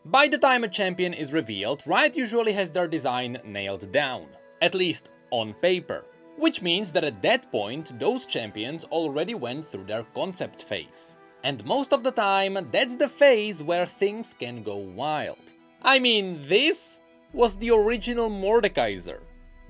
By the time a champion is revealed, Riot usually has their design nailed down, at least on paper. Which means that at that point, those champions already went through their concept phase. And most of the time, that's the phase where things can go wild. I mean, this was the original Mordekaiser.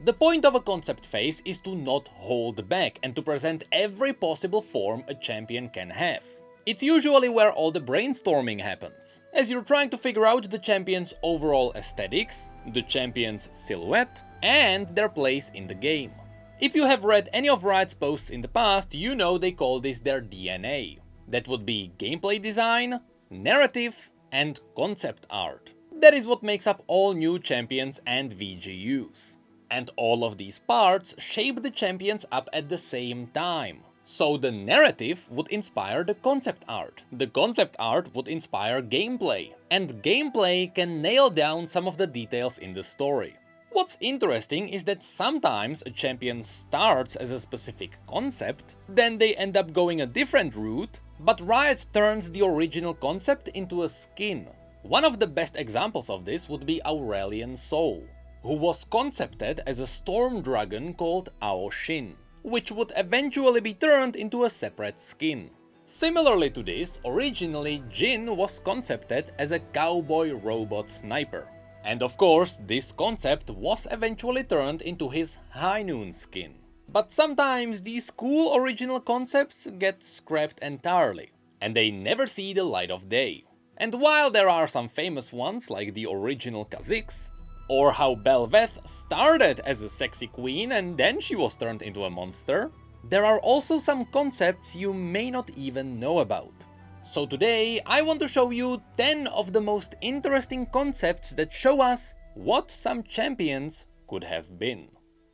The point of a concept phase is to not hold back and to present every possible form a champion can have. It's usually where all the brainstorming happens, as you're trying to figure out the champion's overall aesthetics, the champion's silhouette, and their place in the game. If you have read any of Riot's posts in the past, you know they call this their DNA. That would be gameplay design, narrative, and concept art. That is what makes up all new champions and VGUs. And all of these parts shape the champions up at the same time. So the narrative would inspire the concept art would inspire gameplay, and gameplay can nail down some of the details in the story. What's interesting is that sometimes a champion starts as a specific concept, then they end up going a different route, but Riot turns the original concept into a skin. One of the best examples of this would be Aurelian Soul, who was concepted as a storm dragon called Aoshin, which would eventually be turned into a separate skin. Similarly to this, originally Jhin was concepted as a cowboy robot sniper. And of course, this concept was eventually turned into his High Noon skin. But sometimes these cool original concepts get scrapped entirely, and they never see the light of day. And while there are some famous ones like the original Kha'Zix, or how Bel'Veth started as a sexy queen and then she was turned into a monster, there are also some concepts you may not even know about. So today I want to show you 10 of the most interesting concepts that show us what some champions could have been.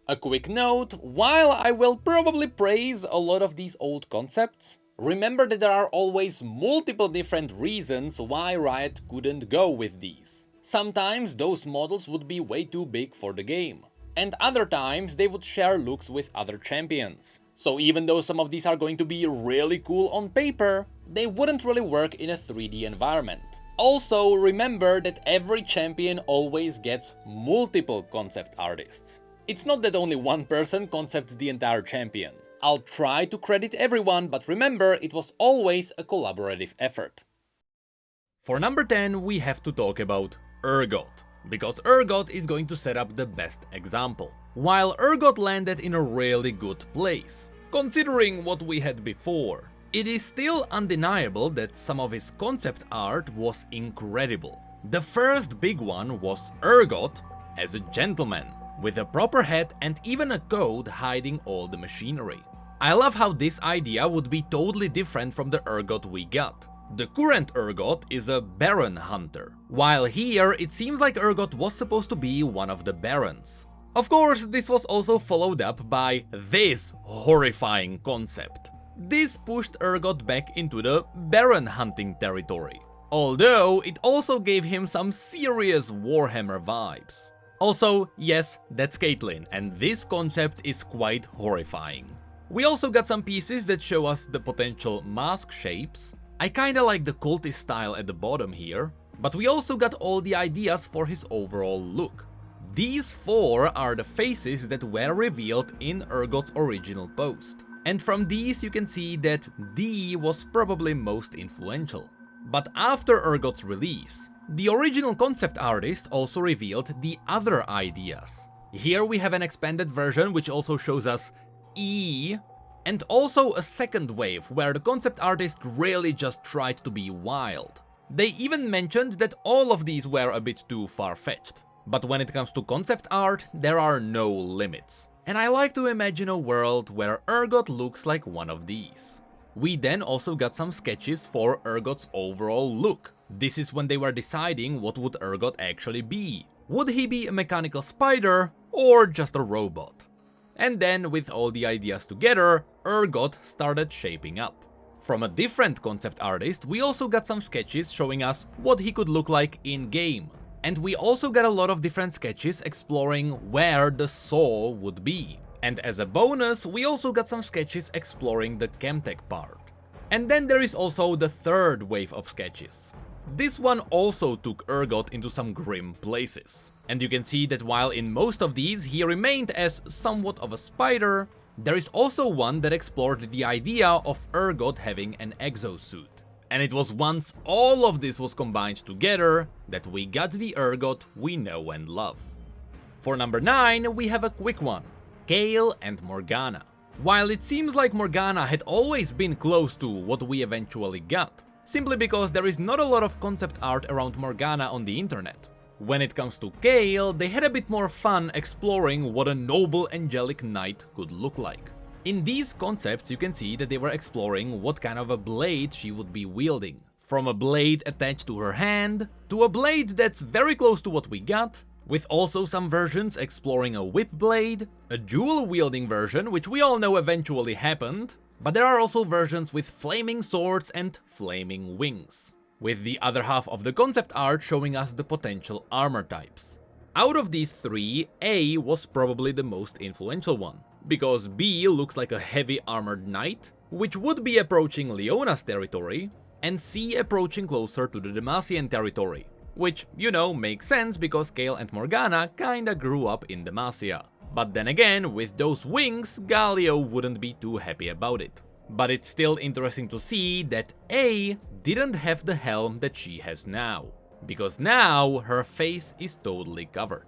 A quick note, while I will probably praise a lot of these old concepts, remember that there are always multiple different reasons why Riot couldn't go with these. Sometimes those models would be way too big for the game, and other times they would share looks with other champions. So even though some of these are going to be really cool on paper, they wouldn't really work in a 3D environment. Also remember that every champion always gets multiple concept artists. It's not that only one person concepts the entire champion. I'll try to credit everyone, but remember, it was always a collaborative effort. For number 10, we have to talk about Urgot, because Urgot is going to set up the best example. While Urgot landed in a really good place, considering what we had before, it is still undeniable that some of his concept art was incredible. The first big one was Urgot as a gentleman, with a proper hat and even a coat hiding all the machinery. I love how this idea would be totally different from the Urgot we got. The current Urgot is a Baron hunter, while here it seems like Urgot was supposed to be one of the Barons. Of course, this was also followed up by this horrifying concept. This pushed Urgot back into the Baron hunting territory, although it also gave him some serious Warhammer vibes. Also, yes, that's Caitlyn, and this concept is quite horrifying. We also got some pieces that show us the potential mask shapes. I kinda like the cultist style at the bottom here, but we also got all the ideas for his overall look. These 4 are the faces that were revealed in Urgot's original post, and from these you can see that D was probably most influential. But after Urgot's release, the original concept artist also revealed the other ideas. Here we have an expanded version which also shows us E, and also a second wave where the concept artist really just tried to be wild. They even mentioned that all of these were a bit too far-fetched. But when it comes to concept art, there are no limits. And I like to imagine a world where Urgot looks like one of these. We then also got some sketches for Urgot's overall look. This is when they were deciding what would Urgot actually be. Would he be a mechanical spider or just a robot? And then, with all the ideas together, Urgot started shaping up. From a different concept artist, we also got some sketches showing us what he could look like in-game. And we also got a lot of different sketches exploring where the saw would be. And as a bonus, we also got some sketches exploring the Chemtech part. And then there is also the third wave of sketches. This one also took Urgot into some grim places. And you can see that while in most of these he remained as somewhat of a spider, there is also one that explored the idea of Urgot having an exosuit. And it was once all of this was combined together that we got the Urgot we know and love. For number 9, we have a quick one, Kayle and Morgana. While it seems like Morgana had always been close to what we eventually got, simply because there is not a lot of concept art around Morgana on the internet. When it comes to Kayle, they had a bit more fun exploring what a noble angelic knight could look like. In these concepts you can see that they were exploring what kind of a blade she would be wielding. From a blade attached to her hand, to a blade that's very close to what we got, with also some versions exploring a whip blade, a dual wielding version which we all know eventually happened, but there are also versions with flaming swords and flaming wings, with the other half of the concept art showing us the potential armor types. Out of these three, A was probably the most influential one, because B looks like a heavy armored knight, which would be approaching Leona's territory, and C approaching closer to the Demacian territory, which, you know, makes sense because Kayle and Morgana kinda grew up in Demacia. But then again, with those wings, Galio wouldn't be too happy about it. But it's still interesting to see that A didn't have the helm that she has now, because now her face is totally covered.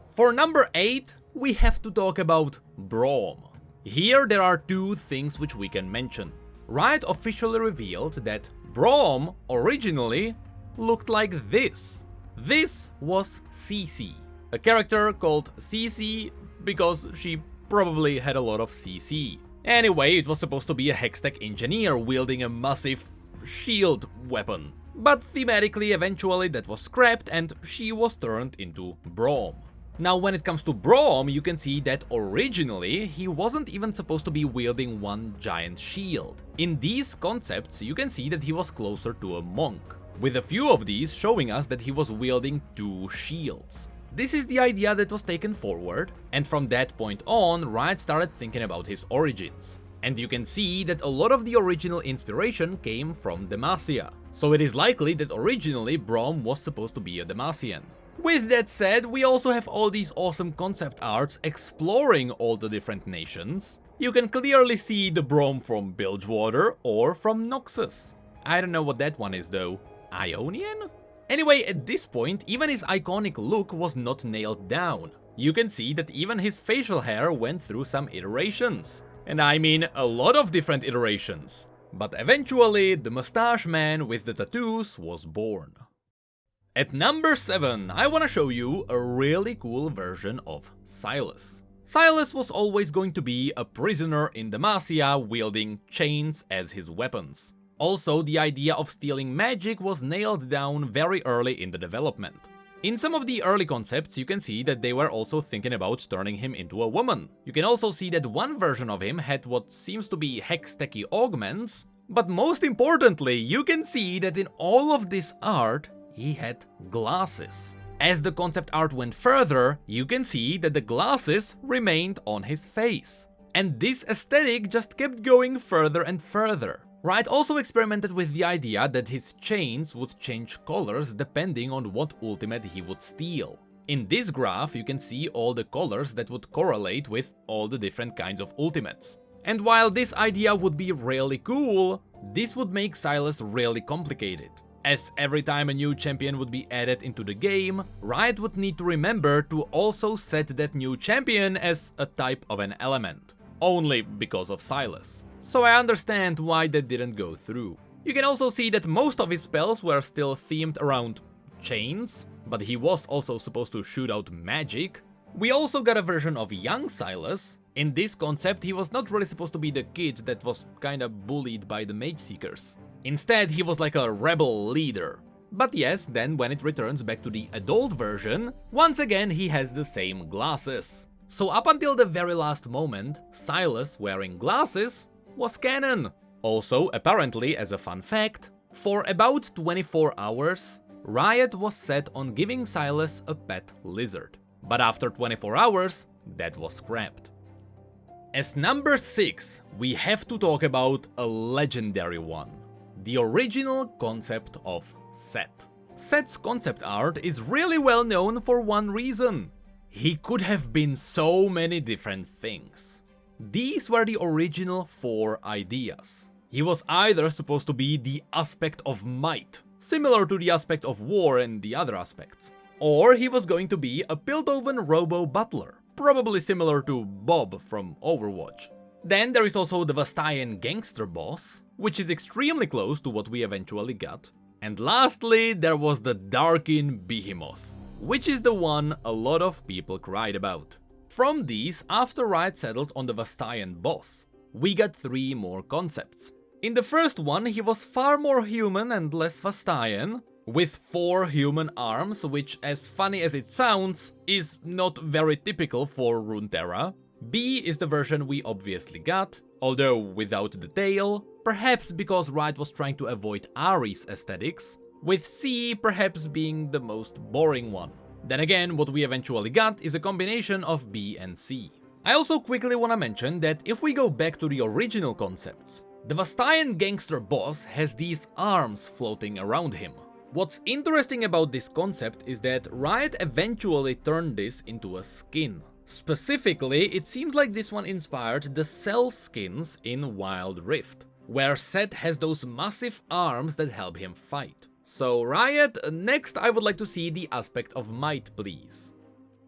For number 8, we have to talk about Braum. Here there are two things which we can mention. Riot officially revealed that Braum originally looked like this. This was CC, a character called CC because she probably had a lot of CC. Anyway, it was supposed to be a Hextech engineer wielding a massive shield weapon. But thematically eventually that was scrapped and she was turned into Braum. Now when it comes to Braum, you can see that originally he wasn't even supposed to be wielding one giant shield. In these concepts you can see that he was closer to a monk, with a few of these showing us that he was wielding two shields. This is the idea that was taken forward, and from that point on, Riot started thinking about his origins. And you can see that a lot of the original inspiration came from Demacia, so it is likely that originally Braum was supposed to be a Demacian. With that said, we also have all these awesome concept arts exploring all the different nations. You can clearly see the Braum from Bilgewater or from Noxus. I don't know what that one is though. Ionian? Anyway, at this point, even his iconic look was not nailed down. You can see that even his facial hair went through some iterations. And I mean a lot of different iterations. But eventually, the mustache man with the tattoos was born. At number 7, I wanna show you a really cool version of Sylas. Sylas was always going to be a prisoner in Demacia wielding chains as his weapons. Also, the idea of stealing magic was nailed down very early in the development. In some of the early concepts, you can see that they were also thinking about turning him into a woman. You can also see that one version of him had what seems to be hextechy augments, but most importantly, you can see that in all of this art, he had glasses. As the concept art went further, you can see that the glasses remained on his face. And this aesthetic just kept going further and further. Riot also experimented with the idea that his chains would change colors depending on what ultimate he would steal. In this graph you can see all the colors that would correlate with all the different kinds of ultimates. And while this idea would be really cool, this would make Sylas really complicated. As every time a new champion would be added into the game, Riot would need to remember to also set that new champion as a type of an element. Only because of Sylas. So I understand why that didn't go through. You can also see that most of his spells were still themed around chains, but he was also supposed to shoot out magic. We also got a version of young Sylas. In this concept, he was not really supposed to be the kid that was kinda bullied by the Mage Seekers. Instead, he was like a rebel leader. But yes, then when it returns back to the adult version, once again he has the same glasses. So up until the very last moment, Sylas wearing glasses was canon. Also, apparently as a fun fact, for about 24 hours, Riot was set on giving Sylas a pet lizard. But after 24 hours, that was scrapped. As number 6, we have to talk about a legendary one. The original concept of Sett. Sett's concept art is really well known for one reason. He could have been so many different things. These were the original 4 ideas. He was either supposed to be the aspect of might, similar to the aspect of war and the other aspects, or he was going to be a Piltover robo-butler, probably similar to Bob from Overwatch. Then there is also the Vastayan gangster boss, which is extremely close to what we eventually got. And lastly, there was the Darkin behemoth, which is the one a lot of people cried about. From these, after Riot settled on the Vastayan boss, we got 3 more concepts. In the first one, he was far more human and less Vastayan, with 4 human arms, which, as funny as it sounds, is not very typical for Runeterra. B is the version we obviously got, although without the tail, perhaps because Riot was trying to avoid Ahri's aesthetics, with C perhaps being the most boring one. Then again, what we eventually got is a combination of B and C. I also quickly wanna mention that if we go back to the original concepts, the Vastayan gangster boss has these arms floating around him. What's interesting about this concept is that Riot eventually turned this into a skin. Specifically, it seems like this one inspired the Cell skins in Wild Rift, where Sett has those massive arms that help him fight. So Riot, next I would like to see the aspect of might, please.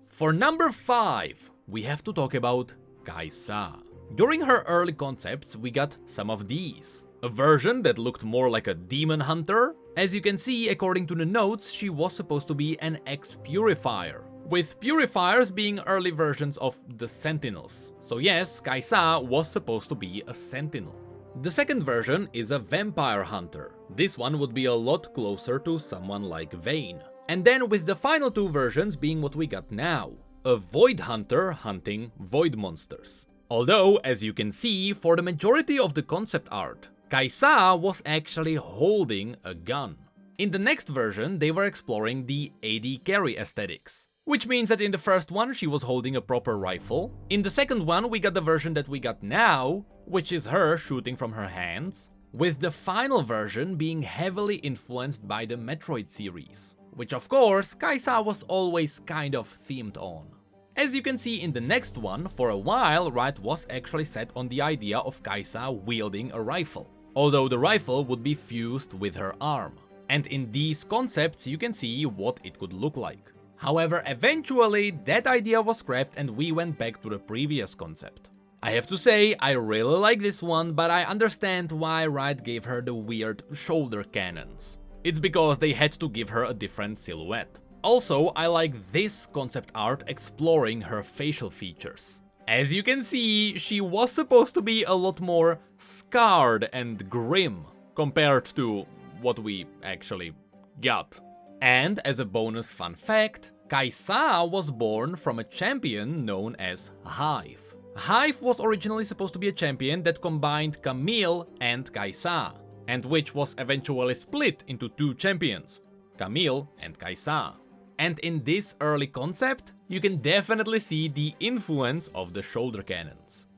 For number 5, we have to talk about Xayah. During her early concepts, we got some of these. A version that looked more like a demon hunter. As you can see, according to the notes, she was supposed to be an ex-purifier, with purifiers being early versions of the sentinels. So yes, Xayah was supposed to be a sentinel. The second version is a vampire hunter. This one would be a lot closer to someone like Vayne. And then with the final 2 versions being what we got now, a void hunter hunting void monsters. Although, as you can see, for the majority of the concept art, Xayah was actually holding a gun. In the next version, they were exploring the AD carry aesthetics, which means that in the first one she was holding a proper rifle. In the second one, we got the version that we got now, which is her shooting from her hands, with the final version being heavily influenced by the Metroid series, which of course Xayah was always kind of themed on. As you can see in the next one, for a while Riot was actually set on the idea of Xayah wielding a rifle, although the rifle would be fused with her arm. And in these concepts you can see what it could look like. However, eventually that idea was scrapped and we went back to the previous concept. I have to say, I really like this one, but I understand why Riot gave her the weird shoulder cannons. It's because they had to give her a different silhouette. Also, I like this concept art exploring her facial features. As you can see, she was supposed to be a lot more scarred and grim compared to what we actually got. And as a bonus fun fact, Xayah was born from a champion known as Hive. Hive was originally supposed to be a champion that combined Camille and Xayah, and which was eventually split into 2 champions, Camille and Xayah. And in this early concept, you can definitely see the influence of the shoulder cannons.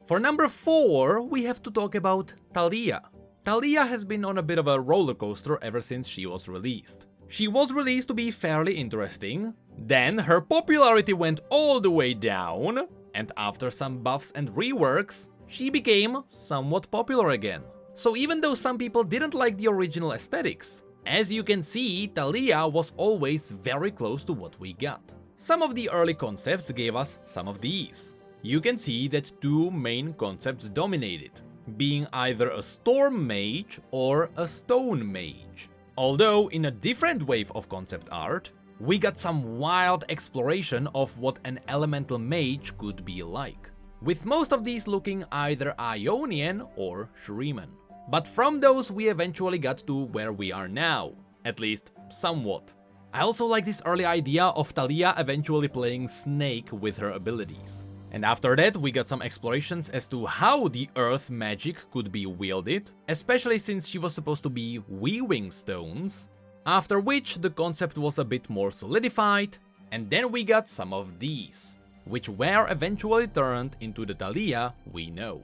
For number 4, we have to talk about Taliyah. Taliyah has been on a bit of a roller coaster ever since she was released. She was released to be fairly interesting, then her popularity went all the way down, and after some buffs and reworks, she became somewhat popular again. So even though some people didn't like the original aesthetics, as you can see, Taliyah was always very close to what we got. Some of the early concepts gave us some of these. You can see that 2 main concepts dominated, being either a storm mage or a stone mage. Although in a different wave of concept art, we got some wild exploration of what an elemental mage could be like, with most of these looking either Ionian or Shuriman. But from those we eventually got to where we are now, at least somewhat. I also like this early idea of Taliyah eventually playing Snake with her abilities. And after that we got some explorations as to how the earth magic could be wielded, especially since she was supposed to be weaving stones, after which the concept was a bit more solidified, and then we got some of these, which were eventually turned into the Taliyah we know.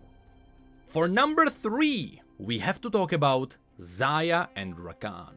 For number 3, we have to talk about Xayah and Rakan.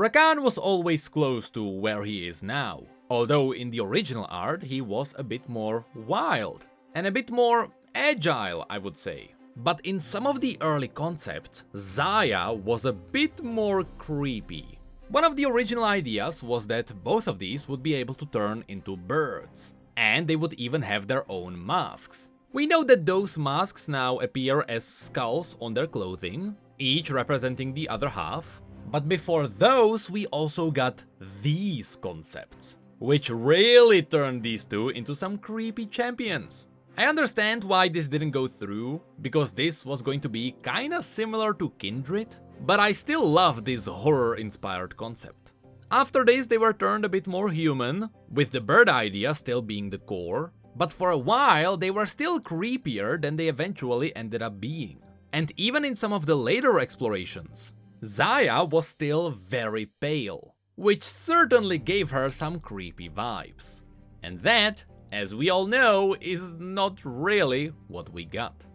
Rakan was always close to where he is now, although in the original art he was a bit more wild and a bit more agile, I would say. But in some of the early concepts, Xayah was a bit more creepy. One of the original ideas was that both of these would be able to turn into birds, and they would even have their own masks. We know that those masks now appear as skulls on their clothing, each representing the other half, but before those we also got these concepts, which really turned these two into some creepy champions. I understand why this didn't go through, because this was going to be kinda similar to Kindred, but I still love this horror-inspired concept. After this they were turned a bit more human, with the bird idea still being the core, but for a while they were still creepier than they eventually ended up being. And even in some of the later explorations, Xayah was still very pale, which certainly gave her some creepy vibes. And that, as we all know, is not really what we got.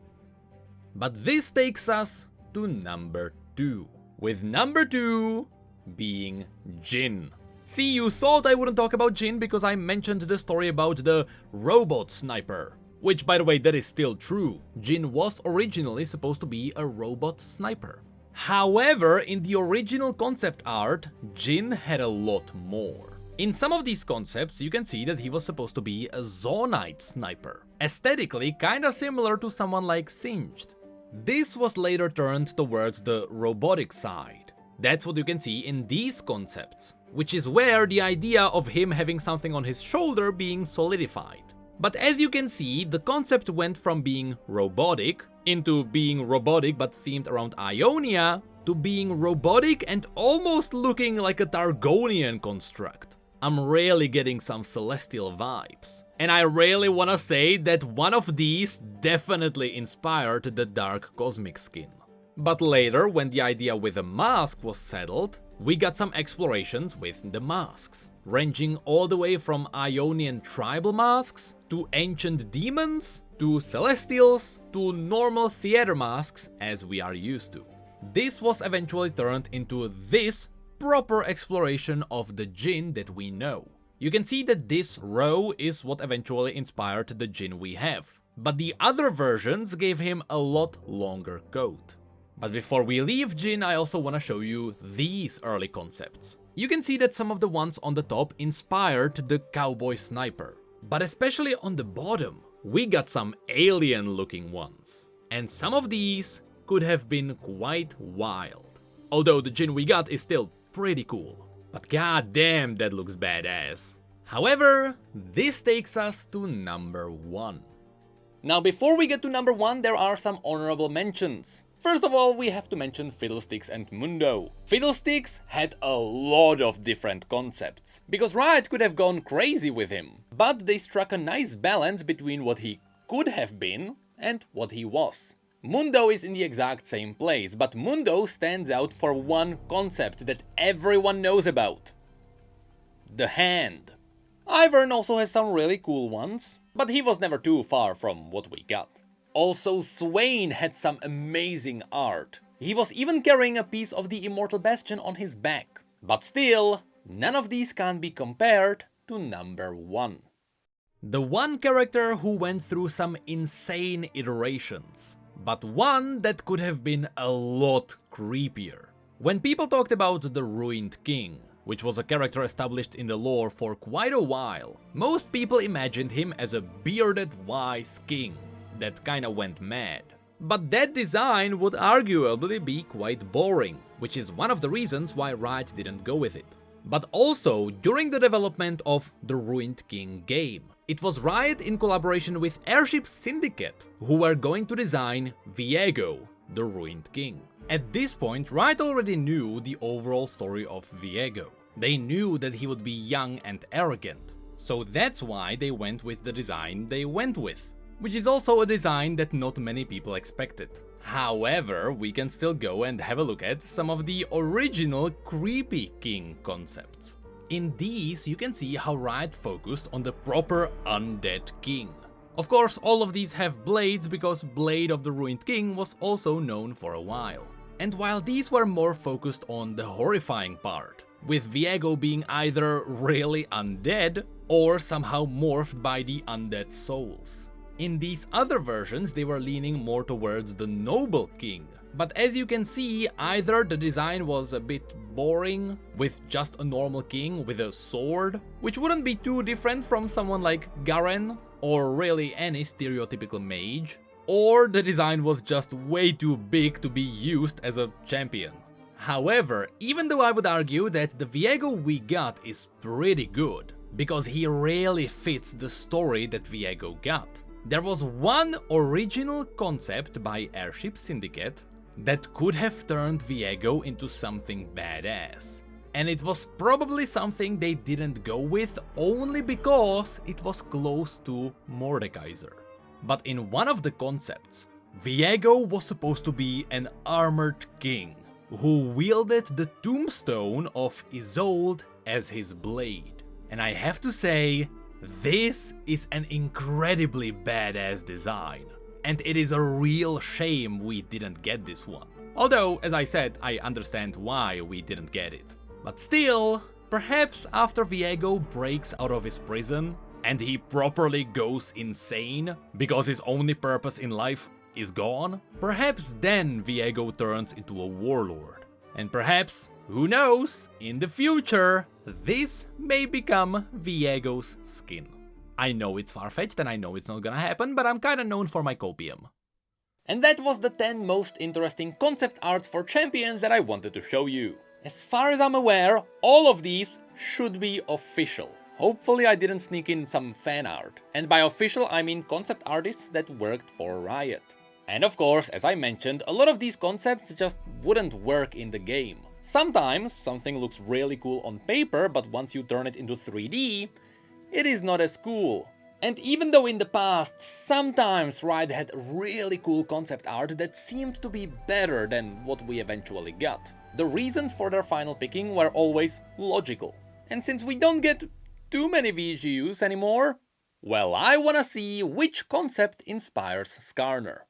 But this takes us to number 2, with number 2 being Jhin. See, you thought I wouldn't talk about Jhin because I mentioned the story about the robot sniper. Which, by the way, that is still true. Jhin was originally supposed to be a robot sniper. However, in the original concept art, Jhin had a lot more. In some of these concepts, you can see that he was supposed to be a Zonaite sniper, aesthetically kinda similar to someone like Singed. This was later turned towards the robotic side. That's what you can see in these concepts, which is where the idea of him having something on his shoulder being solidified. But as you can see, the concept went from being robotic into being robotic but themed around Ionia to being robotic and almost looking like a Targonian construct. I'm really getting some celestial vibes. And I really wanna say that one of these definitely inspired the dark cosmic skin. But later, when the idea with a mask was settled, we got some explorations with the masks, ranging all the way from Ionian tribal masks, to ancient demons, to celestials, to normal theater masks as we are used to. This was eventually turned into this proper exploration of the Jhin that we know. You can see that this row is what eventually inspired the Jhin we have, but the other versions gave him a lot longer coat. But before we leave Jhin, I also want to show you these early concepts. You can see that some of the ones on the top inspired the cowboy sniper, but especially on the bottom, we got some alien looking ones. And some of these could have been quite wild. Although the Jhin we got is still pretty cool. But goddamn, that looks badass. However, this takes us to number 1. Now before we get to number 1, there are some honorable mentions. First of all, we have to mention Fiddlesticks and Mundo. Fiddlesticks had a lot of different concepts, because Riot could have gone crazy with him, but they struck a nice balance between what he could have been and what he was. Mundo is in the exact same place, but Mundo stands out for one concept that everyone knows about: the hand. Ivern also has some really cool ones, but he was never too far from what we got. Also, Swain had some amazing art. He was even carrying a piece of the Immortal Bastion on his back. But still, none of these can be compared to number 1. The one character who went through some insane iterations, but one that could have been a lot creepier. When people talked about the Ruined King, which was a character established in the lore for quite a while, most people imagined him as a bearded wise king that kinda went mad. But that design would arguably be quite boring, which is one of the reasons why Riot didn't go with it. But also, during the development of the Ruined King game, it was Riot in collaboration with Airship Syndicate who were going to design Viego, the Ruined King. At this point, Riot already knew the overall story of Viego. They knew that he would be young and arrogant, so that's why they went with the design they went with. Which is also a design that not many people expected. However, we can still go and have a look at some of the original creepy king concepts. In these, you can see how Riot focused on the proper undead king. Of course, all of these have blades because Blade of the Ruined King was also known for a while. And while these were more focused on the horrifying part, with Viego being either really undead or somehow morphed by the undead souls. In these other versions, they were leaning more towards the noble king. But as you can see, either the design was a bit boring, with just a normal king with a sword, which wouldn't be too different from someone like Garen, or really any stereotypical mage, or the design was just way too big to be used as a champion. However, even though I would argue that the Viego we got is pretty good, because he really fits the story that Viego got, there was one original concept by Airship Syndicate that could have turned Viego into something badass. And it was probably something they didn't go with only because it was close to Mordekaiser. But in one of the concepts, Viego was supposed to be an armored king who wielded the tombstone of Isolde as his blade. And I have to say, this is an incredibly badass design. And it is a real shame we didn't get this one. Although, as I said, I understand why we didn't get it. But still, perhaps after Viego breaks out of his prison and he properly goes insane because his only purpose in life is gone, perhaps then Viego turns into a warlord. And perhaps, who knows, in the future, this may become Viego's skin. I know it's far-fetched and I know it's not gonna happen, but I'm kinda known for my copium. And that was the 10 most interesting concept arts for champions that I wanted to show you. As far as I'm aware, all of these should be official. Hopefully I didn't sneak in some fan art. And by official I mean concept artists that worked for Riot. And of course, as I mentioned, a lot of these concepts just wouldn't work in the game. Sometimes something looks really cool on paper, but once you turn it into 3D, it is not as cool. And even though in the past, sometimes Riot had really cool concept art that seemed to be better than what we eventually got, the reasons for their final picking were always logical. And since we don't get too many VGUs anymore, well, I wanna see which concept inspires Skarner.